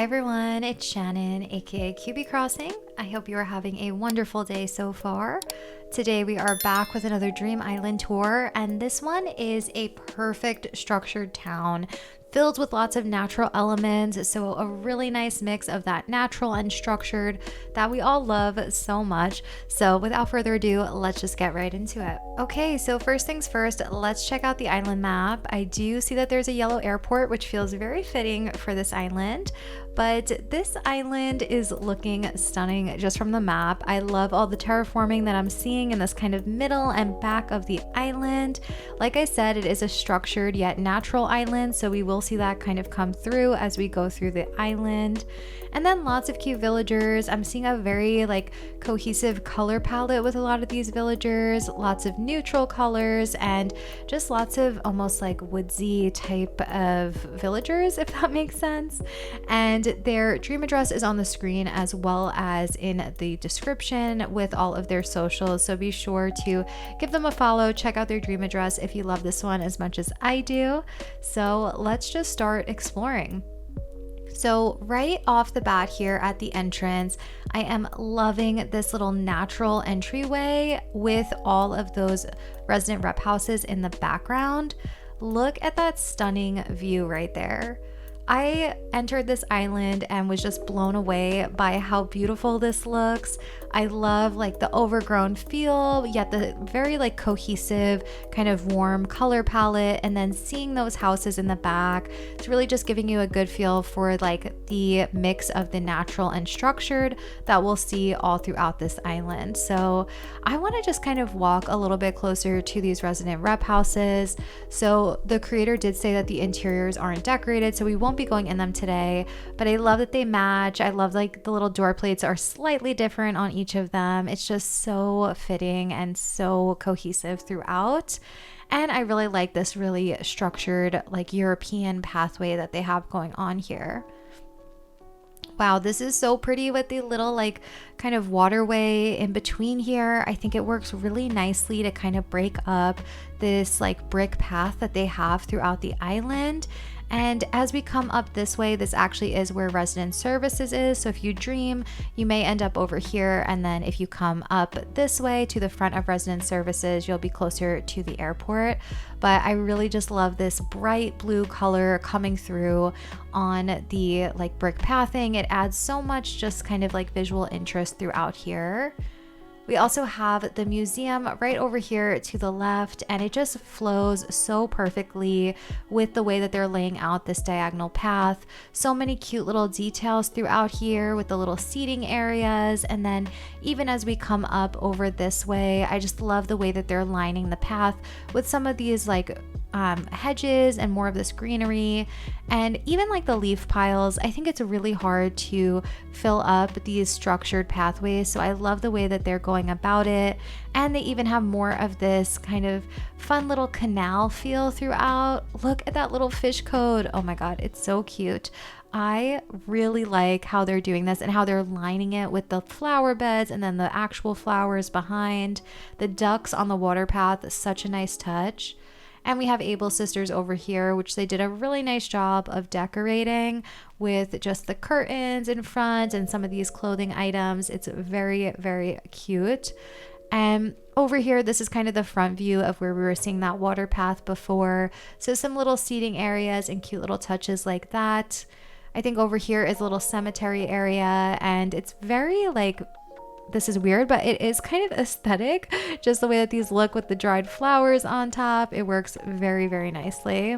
Hi everyone, it's Shannon, aka QB Crossing. I hope you are having a wonderful day so far. Today we are back with another Dream Island tour, and this one is a perfect structured town filled with lots of natural elements, so a really nice mix of that natural and structured that we all love so much. So without further ado, let's just get right into it. Okay, so first things first, let's check out the island map. I do see that there's a yellow airport, which feels very fitting for this island. But this island is looking stunning just from the map. I love all the terraforming that I'm seeing in this kind of middle and back of the island. Like I said, it is a structured yet natural island, so we will see that kind of come through as we go through the island. And then lots of cute villagers. I'm seeing a very cohesive color palette with a lot of these villagers, lots of neutral colors, and just lots of almost like woodsy type of villagers, if that makes sense. And their dream address is on the screen as well as in the description with all of their socials. So be sure to give them a follow, check out their dream address if you love this one as much as I do. So let's just start exploring. So right off the bat here at the entrance, I am loving this little natural entryway with all of those resident rep houses in the background. Look at that stunning view right there. I entered this island and was just blown away by how beautiful this looks. I love the overgrown feel, yet the very cohesive kind of warm color palette, and then seeing those houses in the back. It's really just giving you a good feel for the mix of the natural and structured that we'll see all throughout this island. So I want to just kind of walk a little bit closer to these resident rep houses. So the creator did say that the interiors aren't decorated, so we won't be going in them today, but I love that they match. I love the little door plates are slightly different on each of them. It's just so fitting and so cohesive throughout. And I really like this really structured European pathway that they have going on here. Wow, this is so pretty with the little kind of waterway in between here. I think it works really nicely to kind of break up this brick path that they have throughout the island. And as we come up this way, this actually is where resident services is. So if you dream, you may end up over here. And then if you come up this way to the front of resident services, you'll be closer to the airport. But I really just love this bright blue color coming through on the brick pathing. It adds so much just kind of visual interest throughout here. We also have the museum right over here to the left, and it just flows so perfectly with the way that they're laying out this diagonal path. So many cute little details throughout here with the little seating areas. And then even as we come up over this way, I just love the way that they're lining the path with some of these hedges and more of this greenery, and even the leaf piles. I think it's really hard to fill up these structured pathways, so I love the way that they're going about it. And they even have more of this kind of fun little canal feel throughout. Look at that little fish code. Oh my god, it's so cute. I really like how they're doing this and how they're lining it with the flower beds and then the actual flowers behind. The ducks on the water path is such a nice touch. And we have Able Sisters over here, which they did a really nice job of decorating with just the curtains in front and some of these clothing items. It's very, very cute. And over here, this is kind of the front view of where we were seeing that water path before. So some little seating areas and cute little touches like that. I think over here is a little cemetery area, and it's very this is weird, but it is kind of aesthetic, just the way that these look with the dried flowers on top. It works very, very nicely.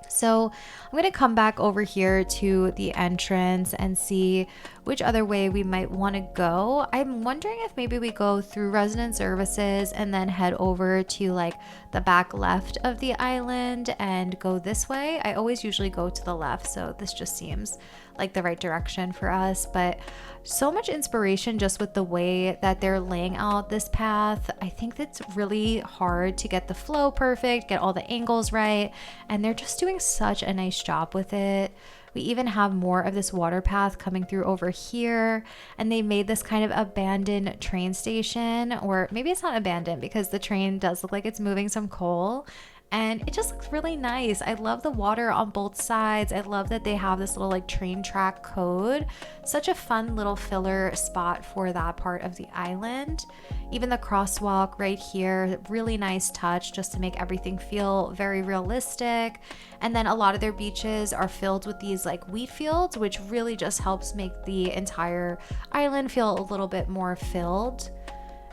So I'm going to come back over here to the entrance and see which other way we might want to go. I'm wondering if maybe we go through resident services and then head over to the back left of the island and go this way. I always usually go to the left, so this just seems like the right direction for us. But so much inspiration just with the way that they're laying out this path. I think that's really hard to get the flow perfect, get all the angles right, and they're just doing such a nice job with it. We even have more of this water path coming through over here, and they made this kind of abandoned train station, or maybe it's not abandoned because the train does look like it's moving some coal. and it just looks really nice. I love the water on both sides. I love that they have this little like train track code. Such a fun little filler spot for that part of the island. Even the crosswalk right here, really nice touch just to make everything feel very realistic. And then a lot of their beaches are filled with these like wheat fields, which really just helps make the entire island feel a little bit more filled.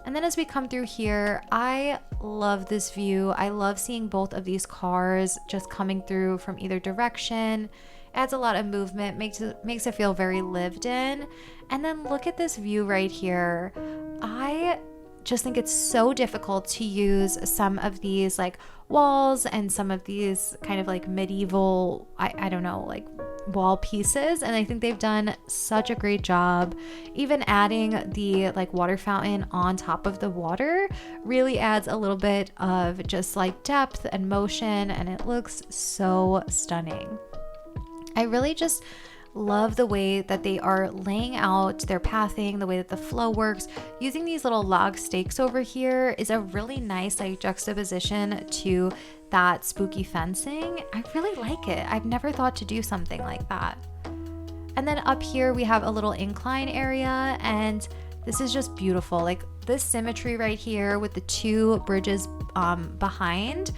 And then as we come through here, I love this view. I love seeing both of these cars just coming through from either direction. Adds a lot of movement, makes it feel very lived in. And then look at this view right here. I just think it's so difficult to use some of these like walls and some of these kind of like medieval, I don't know, like wall pieces, and I think they've done such a great job. Even adding the like water fountain on top of the water really adds a little bit of just like depth and motion, and it looks so stunning. I really just love the way that they are laying out their pathing, the way that the flow works. Using these little log stakes over here is a really nice like juxtaposition to that spooky fencing. I really like it. I've never thought to do something like that. And then up here we have a little incline area, and this is just beautiful. Like this symmetry right here with the two bridges behind,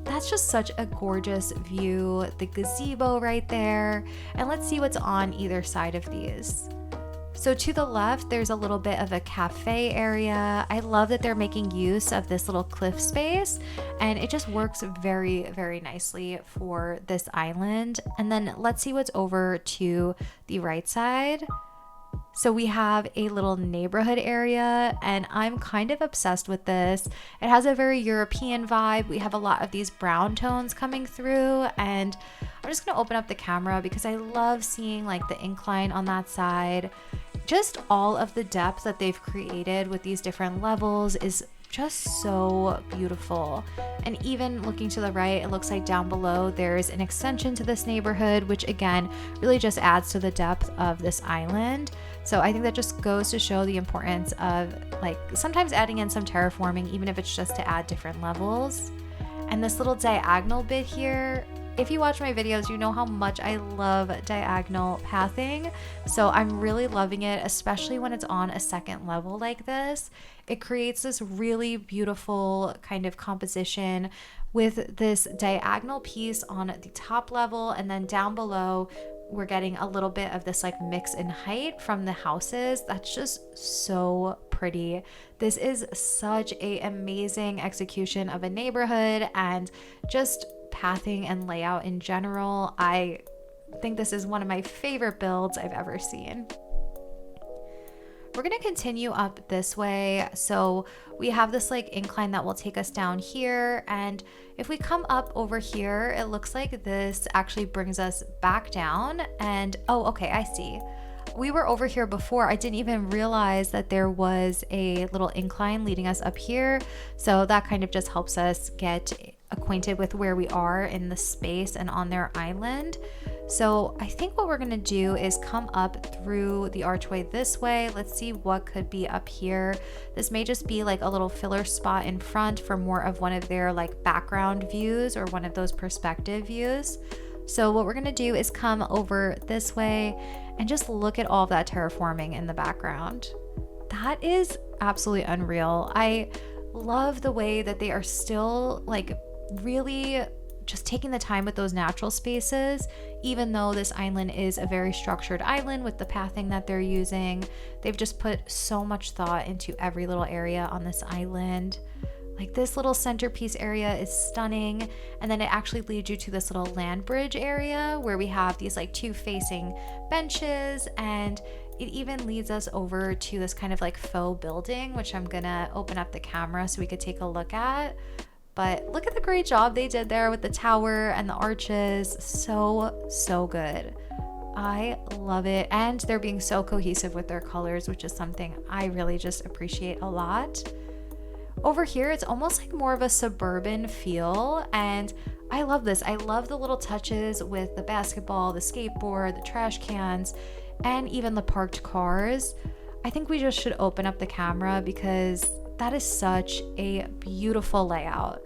that's just such a gorgeous view. The gazebo right there. And let's see what's on either side of these. So to the left, there's a little bit of a cafe area. I love that they're making use of this little cliff space, and it just works very, very nicely for this island. And then let's see what's over to the right side. So we have a little neighborhood area, and I'm kind of obsessed with this. It has a very European vibe. We have a lot of these brown tones coming through, and I'm just gonna open up the camera because I love seeing like the incline on that side. Just all of the depth that they've created with these different levels is just so beautiful. And even looking to the right, it looks like down below there's an extension to this neighborhood, which again really just adds to the depth of this island. So I think that just goes to show the importance of like sometimes adding in some terraforming, even if it's just to add different levels. And this little diagonal bit here, if you watch my videos, you know how much I love diagonal pathing. So I'm really loving it, especially when it's on a second level like this. It creates this really beautiful kind of composition with this diagonal piece on the top level, and then down below we're getting a little bit of this like mix in height from the houses. That's just so pretty. This is such a amazing execution of a neighborhood and just pathing and layout in general. I think this is one of my favorite builds I've ever seen. We're going to continue up this way. So we have this like incline that will take us down here. And if we come up over here, it looks like this actually brings us back down. And oh, okay, I see. We were over here before. I didn't even realize that there was a little incline leading us up here. So that kind of just helps us get acquainted with where we are in the space and on their island. So I think what we're gonna do is come up through the archway this way. Let's see what could be up here. This may just be like a little filler spot in front for more of one of their like background views or one of those perspective views. So what we're gonna do is come over this way and just look at all of that terraforming in the background. That is absolutely unreal. I love the way that they are still like really just taking the time with those natural spaces, even though this island is a very structured island with the pathing that they're using. They've just put so much thought into every little area on this island. Like this little centerpiece area is stunning, and then it actually leads you to this little land bridge area where we have these like two facing benches, and it even leads us over to this kind of like faux building, which I'm gonna open up the camera so we could take a look at. But look at the great job they did there with the tower and the arches. So good. I love it. And they're being so cohesive with their colors, which is something I really just appreciate a lot. Over here, it's almost like more of a suburban feel, and I love this. I love the little touches with the basketball, the skateboard, the trash cans, and even the parked cars. I think we just should open up the camera because that is such a beautiful layout.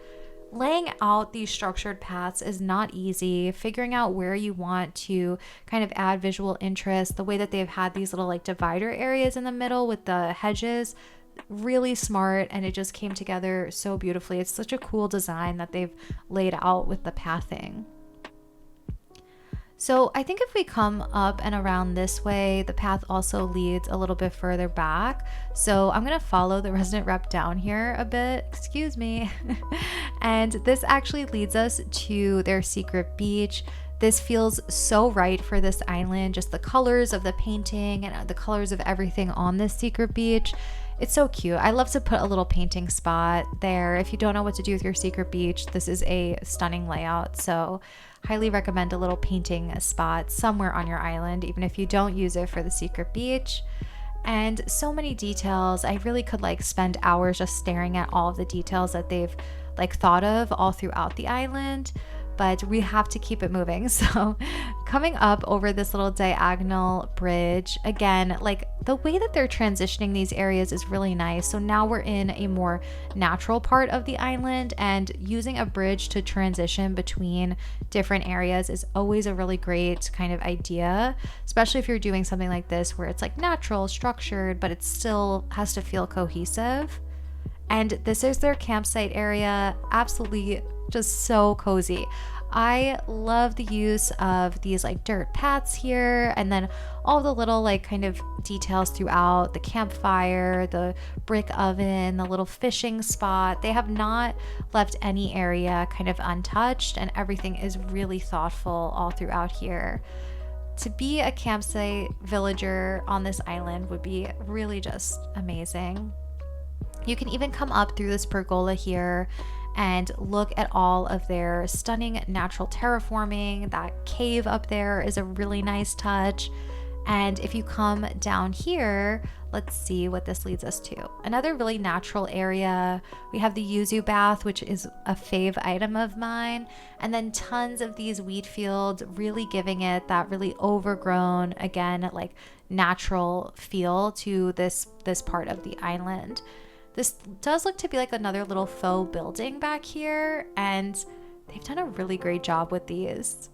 Laying out these structured paths is not easy. Figuring out where you want to kind of add visual interest, the way that they've had these little like divider areas in the middle with the hedges, really smart, and it just came together so beautifully. It's such a cool design that they've laid out with the pathing. So I think if we come up and around this way, the path also leads a little bit further back. So I'm gonna follow the resident rep down here a bit, excuse me. And this actually leads us to their secret beach. This feels so right for this island, just the colors of the painting and the colors of everything on this secret beach. It's so cute. I love to put a little painting spot there. If you don't know what to do with your secret beach, this is a stunning layout. So highly recommend a little painting spot somewhere on your island, even if you don't use it for the secret beach. And so many details. I really could like spend hours just staring at all of the details that they've like thought of all throughout the island. But we have to keep it moving. So coming up over this little diagonal bridge, again, like the way that they're transitioning these areas is really nice. So now we're in a more natural part of the island, and using a bridge to transition between different areas is always a really great kind of idea, especially if you're doing something like this where it's like natural, structured, but it still has to feel cohesive. And this is their campsite area. Absolutely just so cozy. I love the use of these like dirt paths here, and then all the little like kind of details throughout, the campfire, the brick oven, the little fishing spot. They have not left any area kind of untouched, and everything is really thoughtful all throughout here. To be a campsite villager on this island would be really just amazing. You can even come up through this pergola here and look at all of their stunning natural terraforming. That cave up there is a really nice touch. And if you come down here, let's see what this leads us to. Another really natural area. We have the yuzu bath, which is a fave item of mine. And then tons of these wheat fields, really giving it that really overgrown, again, like natural feel to this part of the island. This does look to be like another little faux building back here, and they've done a really great job with these.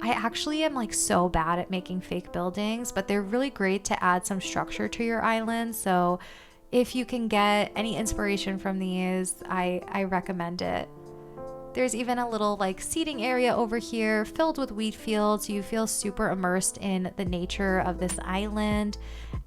I actually am like so bad at making fake buildings, but they're really great to add some structure to your island. So if you can get any inspiration from these, I recommend it. There's even a little like seating area over here filled with wheat fields. You feel super immersed in the nature of this island.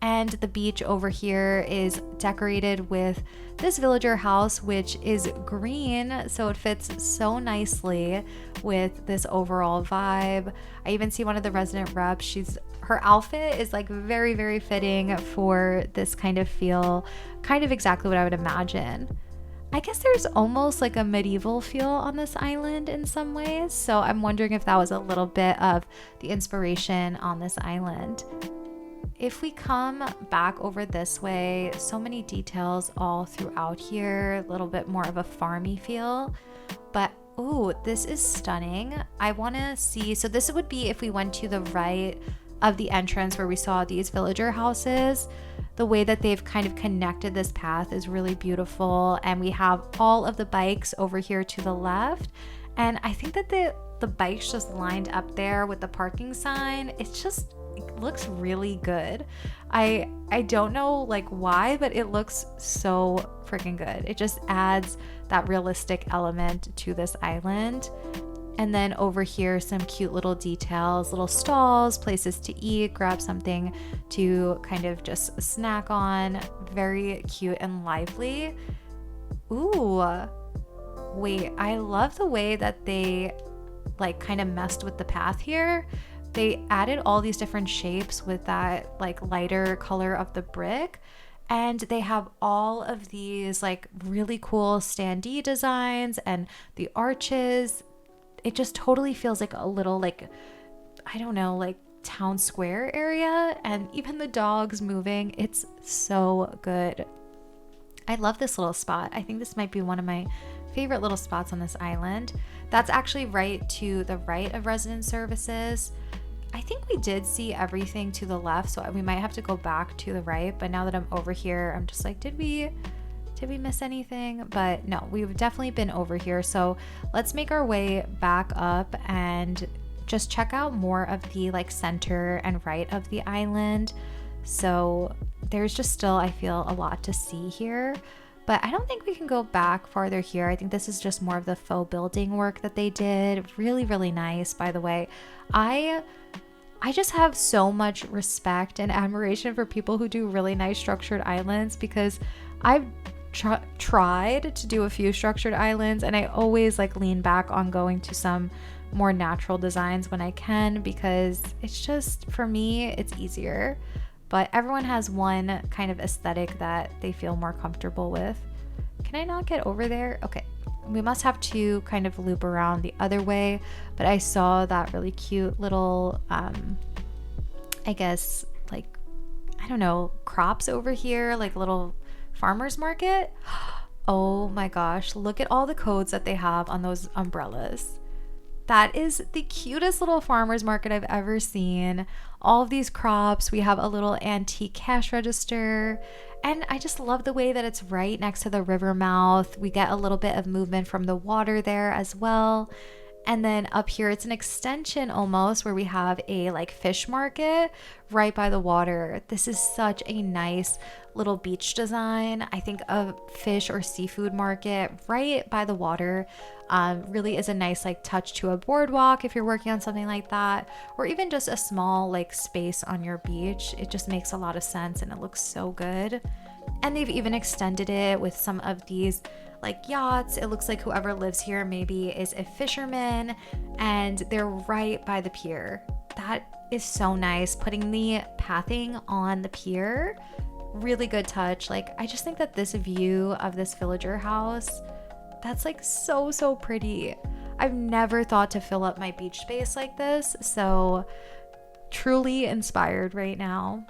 And the beach over here is decorated with this villager house, which is green. So it fits so nicely with this overall vibe. I even see one of the resident reps. Her outfit is like very, very fitting for this kind of feel, kind of exactly what I would imagine. I guess there's almost like a medieval feel on this island in some ways. So I'm wondering if that was a little bit of the inspiration on this island. If we come back over this way, so many details all throughout here, a little bit more of a farmy feel, but ooh, this is stunning. I want to see, so this would be if we went to the right of the entrance where we saw these villager houses. The way that they've kind of connected this path is really beautiful, and we have all of the bikes over here to the left, and I think that the bikes just lined up there with the parking sign, it looks really good. I don't know like why, but it looks so freaking good. It just adds that realistic element to this island. And then over here, some cute little details, little stalls, places to eat, grab something to kind of just snack on. Very cute and lively. Ooh, wait, I love the way that they like kind of messed with the path here. They added all these different shapes with that like lighter color of the brick. And they have all of these like really cool standee designs and the arches. It just totally feels like a little like, I don't know, like town square area. And even the dogs moving, it's so good. I love this little spot. I think this might be one of my favorite little spots on this island. That's actually right to the right of resident services. I think we did see everything to the left, so we might have to go back to the right. But now that I'm over here, I'm just like, did we Did we miss anything? But no, we've definitely been over here. So let's make our way back up and just check out more of the like center and right of the island. So there's just still, I feel, a lot to see here. But I don't think we can go back farther here. I think this is just more of the faux building work that they did. Really, really nice, by the way. I just have so much respect and admiration for people who do really nice structured islands, because I've tried to do a few structured islands and I always like lean back on going to some more natural designs when I can, because it's just, for me, it's easier. But everyone has one kind of aesthetic that they feel more comfortable with. Can I not get over there? Okay. We must have to kind of loop around the other way, but I saw that really cute little, I guess, like, I don't know, crops over here, like a little farmer's market. Oh my gosh, look at all the codes that they have on those umbrellas. That is the cutest little farmer's market I've ever seen. All of these crops. We have a little antique cash register. And I just love the way that it's right next to the river mouth. We get a little bit of movement from the water there as well. And then up here, it's an extension almost, where we have a like fish market right by the water. This is such a nice little beach design. I think a fish or seafood market right by the water really is a nice like touch to a boardwalk if you're working on something like that, or even just a small like space on your beach. It just makes a lot of sense and it looks so good. And they've even extended it with some of these like yachts. It looks like whoever lives here maybe is a fisherman, and they're right by the pier. That is so nice. Putting the pathing on the pier, really good touch. Like, I just think that this view of this villager house, that's like so pretty. I've never thought to fill up my beach space like this, so truly inspired right now.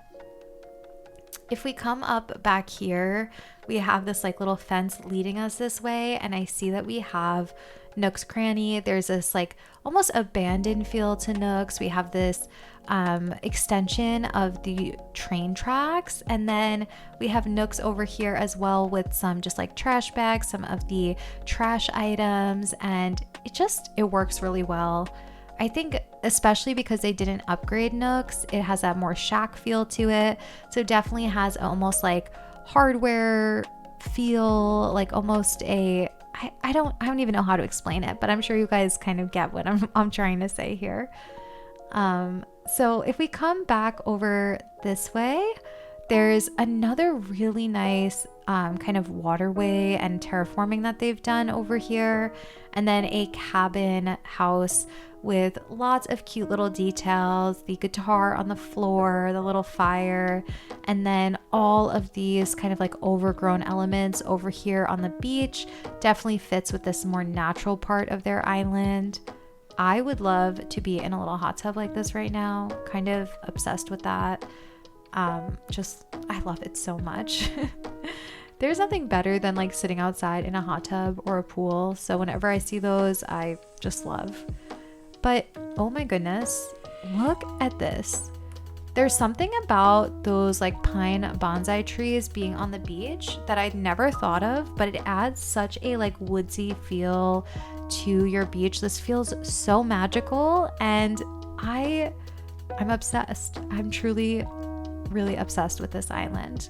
If we come up back here, we have this like little fence leading us this way, and I see that we have Nook's Cranny. There's this like almost abandoned feel to Nook's. We have this extension of the train tracks, and then we have Nook's over here as well with some just like trash bags, some of the trash items, and it works really well. I think especially because they didn't upgrade Nook's, it has that more shack feel to it. So it definitely has almost like hardware feel, like almost a, I don't even know how to explain it, but I'm sure you guys kind of get what I'm trying to say here. So if we come back over this way, there's another really nice kind of waterway and terraforming that they've done over here, and then a cabin house with lots of cute little details, the guitar on the floor, the little fire, and then all of these kind of like overgrown elements over here on the beach. Definitely fits with this more natural part of their island. I would love to be in a little hot tub like this right now. Kind of obsessed with that. I love it so much. There's nothing better than like sitting outside in a hot tub or a pool. So whenever I see those, I just love. But oh my goodness, look at this. There's something about those like pine bonsai trees being on the beach that I'd never thought of, but it adds such a like woodsy feel to your beach. This feels so magical, and I'm obsessed. I'm truly really obsessed with this island.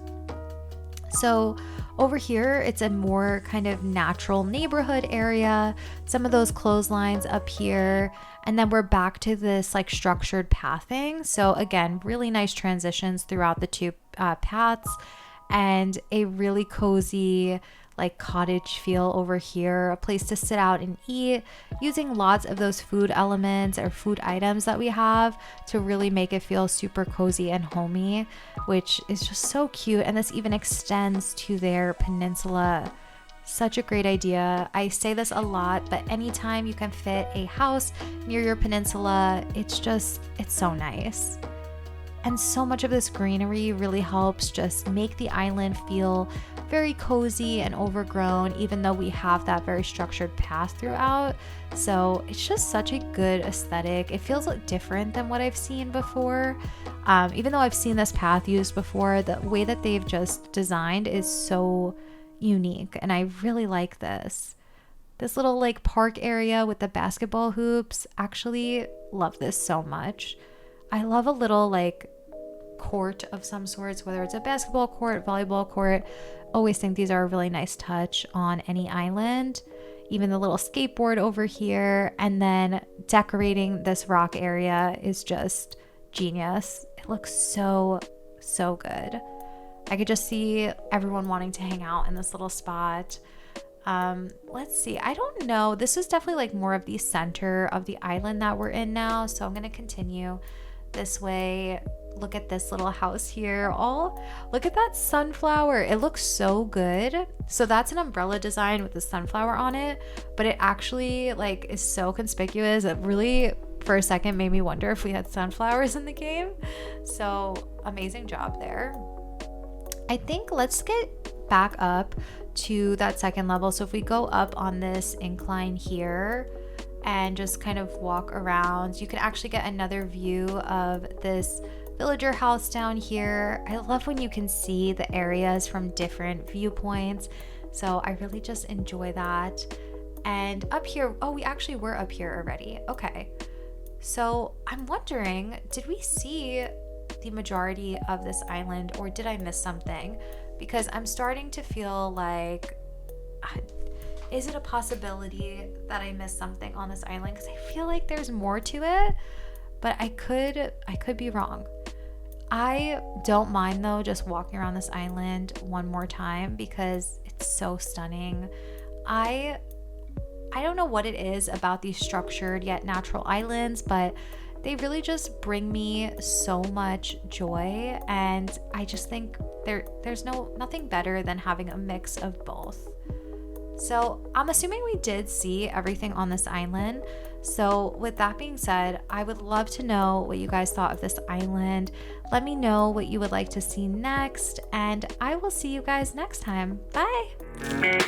So over here, it's a more kind of natural neighborhood area, some of those clotheslines up here, and then we're back to this like structured pathing. So again, really nice transitions throughout the two paths, and a really cozy like cottage feel over here, a place to sit out and eat, using lots of those food elements or food items that we have to really make it feel super cozy and homey, which is just so cute. And this even extends to their peninsula. Such a great idea. I say this a lot, but anytime you can fit a house near your peninsula, it's so nice. And so much of this greenery really helps just make the island feel very cozy and overgrown, even though we have that very structured path throughout. So it's just such a good aesthetic. It feels different than what I've seen before. Even though I've seen this path used before, the way that they've just designed is so unique, and I really like this. This little like park area with the basketball hoops. Actually love this so much. I love a little like court of some sorts, whether it's a basketball court, volleyball court. Always think these are a really nice touch on any island. Even the little skateboard over here, and then decorating this rock area is just genius. It looks so good. I could just see everyone wanting to hang out in this little spot. Let's see, I don't know, this is definitely like more of the center of the island that we're in now, so I'm gonna continue this way. Look at this little house here. Oh, look at that sunflower. It looks so good. So that's an umbrella design with the sunflower on it, but it actually like is so conspicuous. It really for a second made me wonder if we had sunflowers in the game. So amazing job there. I think let's get back up to that second level. So if we go up on this incline here and just kind of walk around, you can actually get another view of this villager house down here. I love when you can see the areas from different viewpoints. So I really just enjoy that. And up here, oh, we actually were up here already. Okay. So I'm wondering, did we see the majority of this island, or did I miss something? Because I'm starting to feel like, is it a possibility that I missed something on this island? Because I feel like there's more to it, but I could be wrong. I don't mind though just walking around this island one more time because it's so stunning. I don't know what it is about these structured yet natural islands, but they really just bring me so much joy, and I just think there's nothing better than having a mix of both. So I'm assuming we did see everything on this island. So with that being said, I would love to know what you guys thought of this island. Let me know what you would like to see next, and I will see you guys next time. Bye!